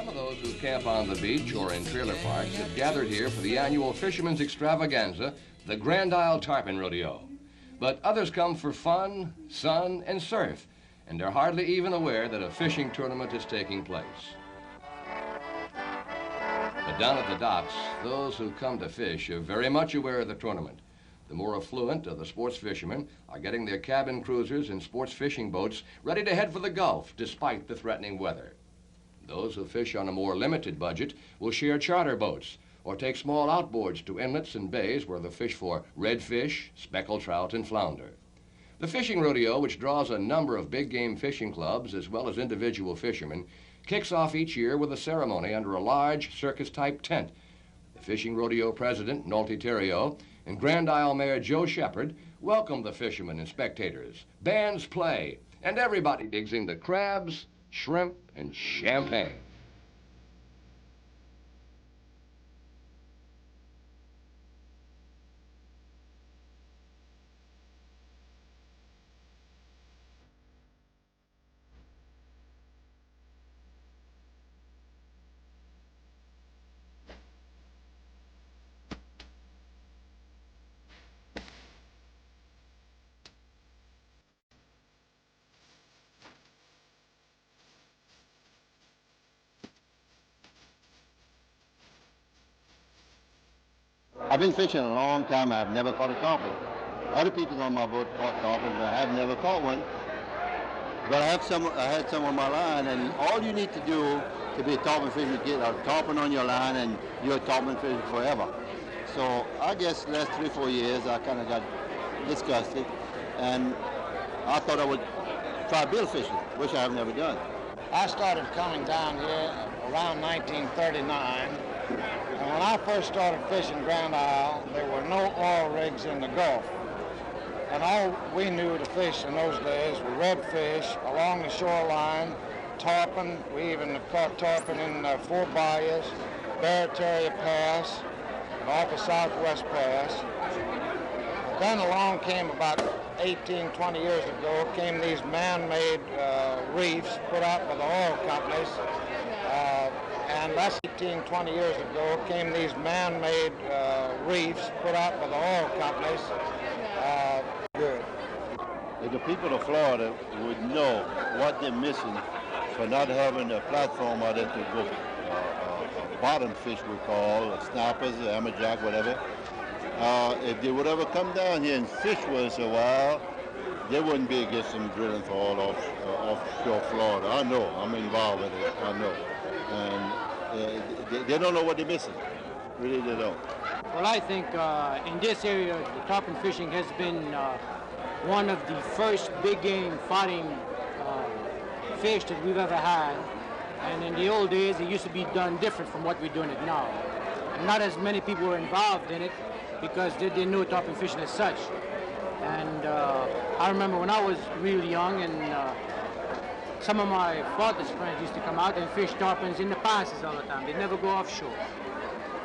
Some of those who camp on the beach or in trailer parks have gathered here for the annual Fisherman's Extravaganza, the Grand Isle Tarpon Rodeo. But others come for fun, sun, and surf, and they're hardly even aware that a fishing tournament is taking place. But down at the docks, those who come to fish are very much aware of the tournament. The more affluent of the sports fishermen are getting their cabin cruisers and sports fishing boats ready to head for the Gulf despite the threatening weather. Those who fish on a more limited budget will share charter boats or take small outboards to inlets and bays where they fish for redfish, speckled trout, and flounder. The fishing rodeo, which draws a number of big game fishing clubs as well as individual fishermen, kicks off each year with a ceremony under a large circus-type tent. The fishing rodeo president, Nolte Theriault, and Grand Isle Mayor Joe Shepard welcome the fishermen and spectators. Bands play, and everybody digs into crabs, shrimp, and champagne. I've been fishing a long time. I've never caught a tarpon. Other people on my boat caught tarpons, but I've never caught one. But I had some on my line, and all you need to do to be a tarpon fisher is get a tarpon on your line, and you're a tarpon fisher forever. So I guess the last 3-4 years, I kind of got disgusted, and I thought I would try bill fishing, which I have never done. I started coming down here around 1939. And when I first started fishing Grand Isle, there were no oil rigs in the Gulf. And all we knew to fish in those days were redfish along the shoreline, tarpon. We even caught tarpon in Fort Bayous, Barataria Pass, and off of Southwest Pass. But then along came about 18, 20 years ago, came these man-made reefs put out by the oil companies. And that's 18, 20 years ago came these man-made reefs put out by the oil companies. Good. If the people of Florida would know what they're missing for not having a platform out there to go bottom fish, we call, snappers, amberjack, whatever. If they would ever come down here and fish with us a while, they wouldn't be against some drilling for all offshore Florida. I know, I'm involved with it, I know. And they don't know what they're missing. Really, they don't. Well, I think in this area, the tarpon fishing has been one of the first big game fighting fish that we've ever had. And in the old days, it used to be done different from what we're doing it now. And not as many people were involved in it because they didn't know tarpon fishing as such. And I remember when I was real young, and some of my father's friends used to come out and fish tarpons in the passes all the time. They'd never go offshore.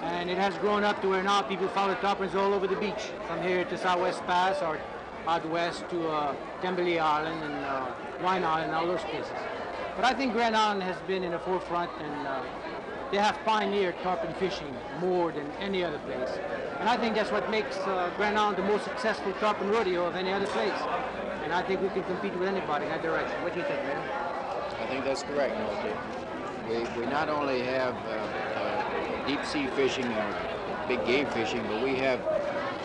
And it has grown up to where now people follow tarpons all over the beach, from here to Southwest Pass or out west to Kimberly Island and Wine Island and all those places. But I think Grand Island has been in the forefront, and they have pioneered tarpon fishing more than any other place. And I think that's what makes Grand Island the most successful tarpon rodeo of any other place. And I think we can compete with anybody in that direction. What do you think, man? I think that's correct, Nolte. We not only have deep sea fishing or big game fishing, but we have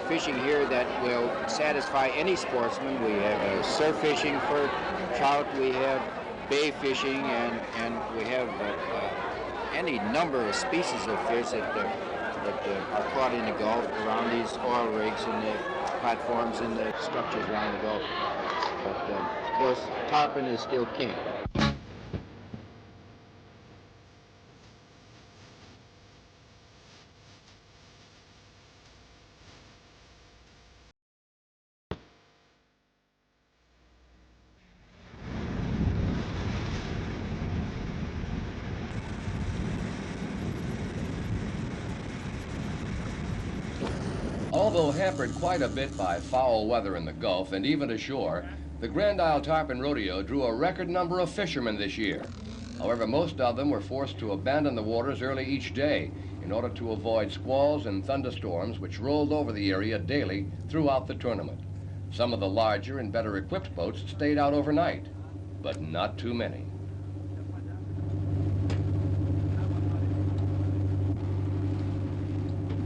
fishing here that will satisfy any sportsman. We have surf fishing for trout, we have bay fishing, and we have any number of species of fish that are caught in the Gulf around these oil rigs and the platforms and the structures around the Gulf. But of course, tarpon is still king. Although hampered quite a bit by foul weather in the Gulf and even ashore, the Grand Isle Tarpon Rodeo drew a record number of fishermen this year. However, most of them were forced to abandon the waters early each day in order to avoid squalls and thunderstorms which rolled over the area daily throughout the tournament. Some of the larger and better equipped boats stayed out overnight, but not too many.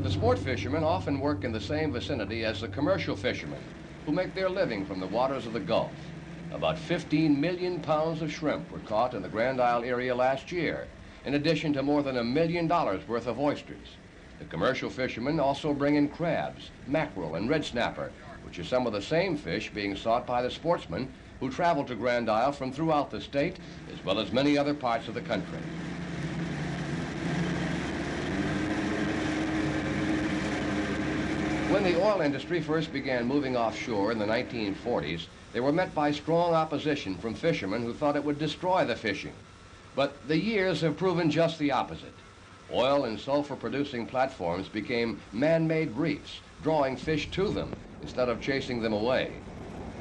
The sport fishermen often work in the same vicinity as the commercial fishermen who make their living from the waters of the Gulf. About 15 million pounds of shrimp were caught in the Grand Isle area last year, in addition to more than $1 million worth of oysters. The commercial fishermen also bring in crabs, mackerel, and red snapper, which are some of the same fish being sought by the sportsmen who travel to Grand Isle from throughout the state, as well as many other parts of the country. When the oil industry first began moving offshore in the 1940s, they were met by strong opposition from fishermen who thought it would destroy the fishing. But the years have proven just the opposite. Oil and sulfur-producing platforms became man-made reefs, drawing fish to them instead of chasing them away.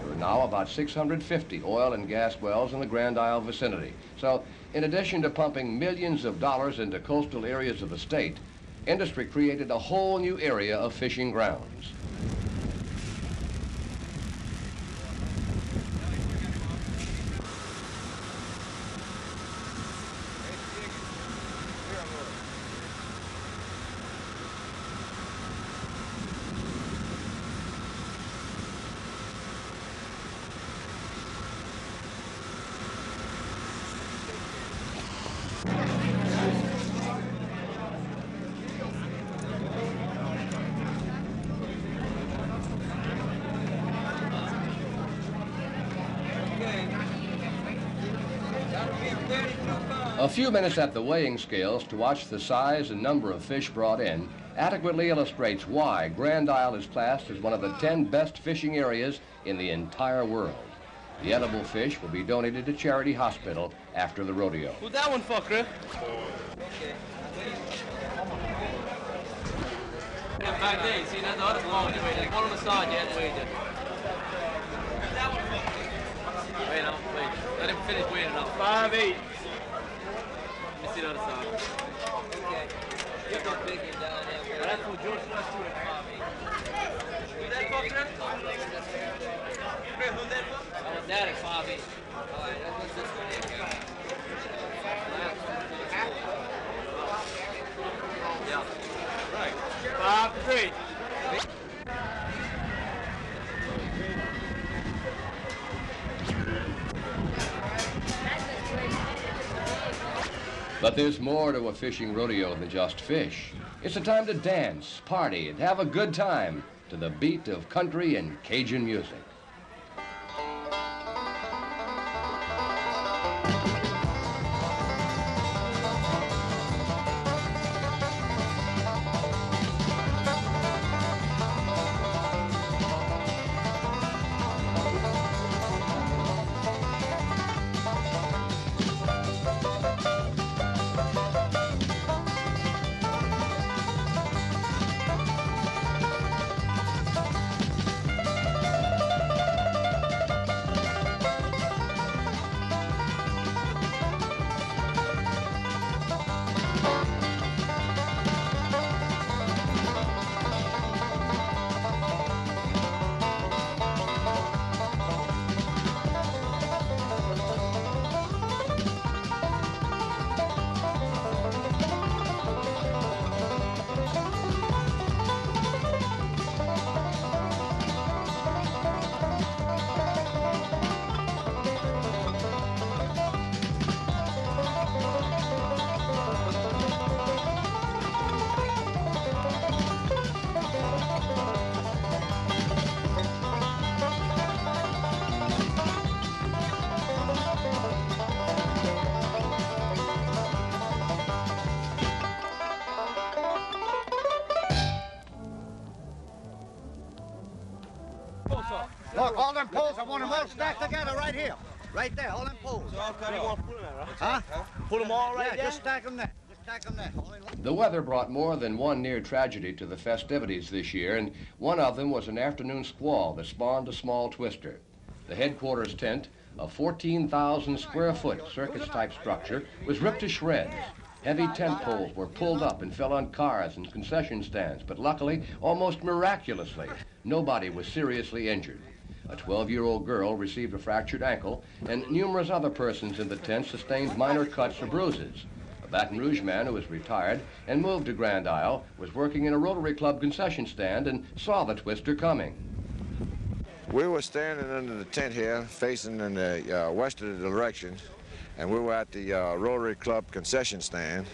There are now about 650 oil and gas wells in the Grand Isle vicinity. So, in addition to pumping millions of dollars into coastal areas of the state, industry created a whole new area of fishing grounds. A few minutes at the weighing scales to watch the size and number of fish brought in adequately illustrates why Grand Isle is classed as one of the 10 best fishing areas in the entire world. The edible fish will be donated to Charity Hospital after the rodeo. Who's that one for, Chris? Back there, you see, that's the other one. There's one on the side, you have to wait there. Wait, wait. Let him finish waiting up. 5'8". See the other side. Okay. You're not big and down there. That's what George does to it. Who's that for, Chris? Chris, who's that for? That is 5'8". All right, that's this one here. Yeah. Right. 5'3". But there's more to a fishing rodeo than just fish. It's a time to dance, party, and have a good time to the beat of country and Cajun music. Look, all them poles, I want them all stacked together right here. Right there, all them poles. So how come you want to pull them at, right? Huh? Pull them all right there? Just stack them there. Just stack them there. The weather brought more than one near tragedy to the festivities this year, and one of them was an afternoon squall that spawned a small twister. The headquarters tent, A 14,000 square foot circus-type structure was ripped to shreds. Heavy tent poles were pulled up and fell on cars and concession stands, but luckily, almost miraculously, nobody was seriously injured. A 12-year-old girl received a fractured ankle, and numerous other persons in the tent sustained minor cuts or bruises. A Baton Rouge man who was retired and moved to Grand Isle was working in a Rotary Club concession stand and saw the twister coming. We were standing under the tent here, facing in the westerly direction, and we were at the Rotary Club concession stand,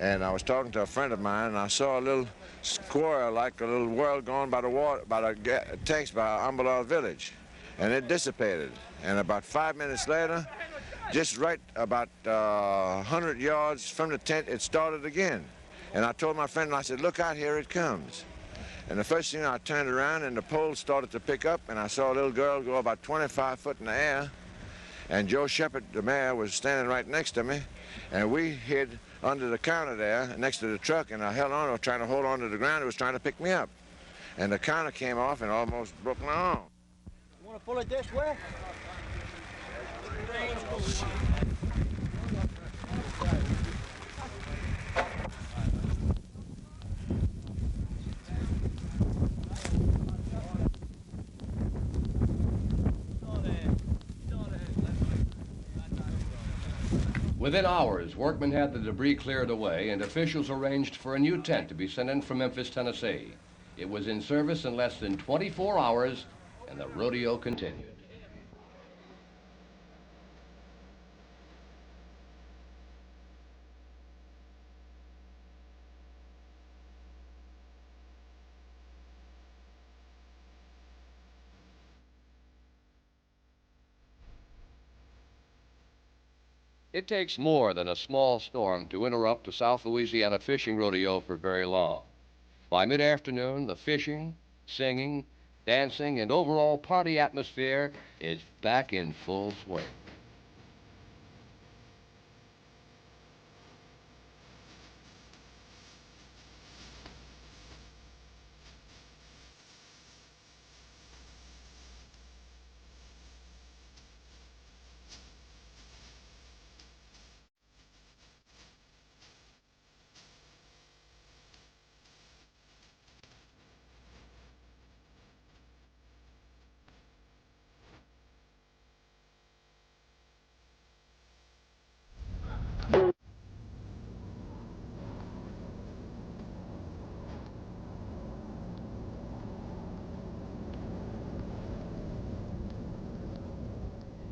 and I was talking to a friend of mine, and I saw a little squirrel, like a little whirl going by the water, by the tanks by Umberlaw Village, and it dissipated. And about 5 minutes later, just right about 100 yards from the tent, it started again. And I told my friend, and I said, "Look out, here it comes." And the first thing I turned around, and the pole started to pick up, and I saw a little girl go about 25 foot in the air. And Joe Shepard, the mayor, was standing right next to me, and we hid under the counter there next to the truck, and I held on, I was trying to hold on to the ground. It was trying to pick me up. And the counter came off and almost broke my arm. You want to pull it this way? Within hours, workmen had the debris cleared away, and officials arranged for a new tent to be sent in from Memphis, Tennessee. It was in service in less than 24 hours, and the rodeo continued. It takes more than a small storm to interrupt the South Louisiana fishing rodeo for very long. By mid-afternoon, the fishing, singing, dancing, and overall party atmosphere is back in full swing.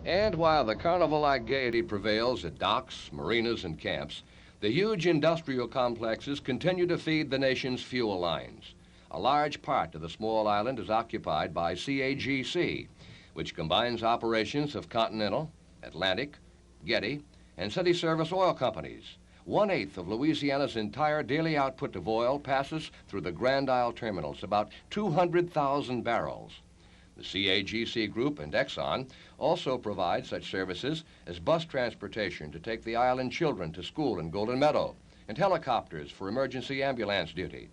And while the carnival-like gaiety prevails at docks, marinas, and camps, the huge industrial complexes continue to feed the nation's fuel lines. A large part of the small island is occupied by CAGC, which combines operations of Continental, Atlantic, Getty, and city service oil companies. 1/8 of Louisiana's entire daily output of oil passes through the Grand Isle terminals, about 200,000 barrels. The CAGC Group and Exxon also provide such services as bus transportation to take the island children to school in Golden Meadow and helicopters for emergency ambulance duty.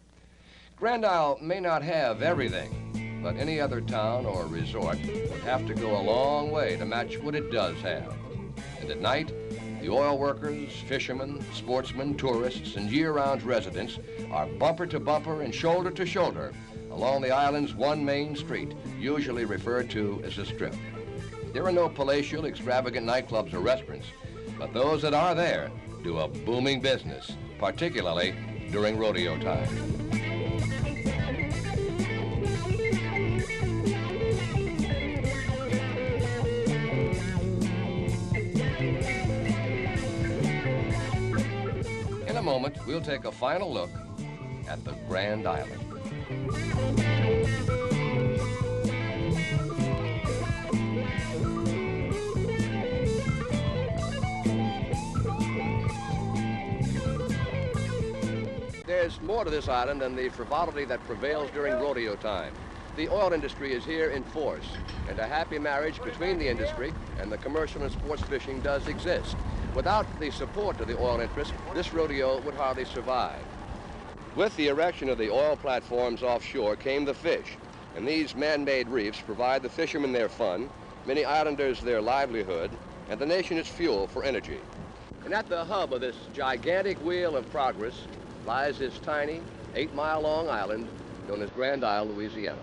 Grand Isle may not have everything, but any other town or resort would have to go a long way to match what it does have. And at night, the oil workers, fishermen, sportsmen, tourists, and year-round residents are bumper to bumper and shoulder to shoulder along the island's one main street, usually referred to as a strip. There are no palatial, extravagant nightclubs or restaurants, but those that are there do a booming business, particularly during rodeo time. In a moment, we'll take a final look at the Grand Island. There's more to this island than the frivolity that prevails during rodeo time. The oil industry is here in force, and a happy marriage between the industry and the commercial and sports fishing does exist. Without the support of the oil interest, this rodeo would hardly survive. With the erection of the oil platforms offshore came the fish, and these man-made reefs provide the fishermen their fun, many islanders their livelihood, and the nation its fuel for energy. And at the hub of this gigantic wheel of progress lies this tiny, 8-mile-long island known as Grand Isle, Louisiana.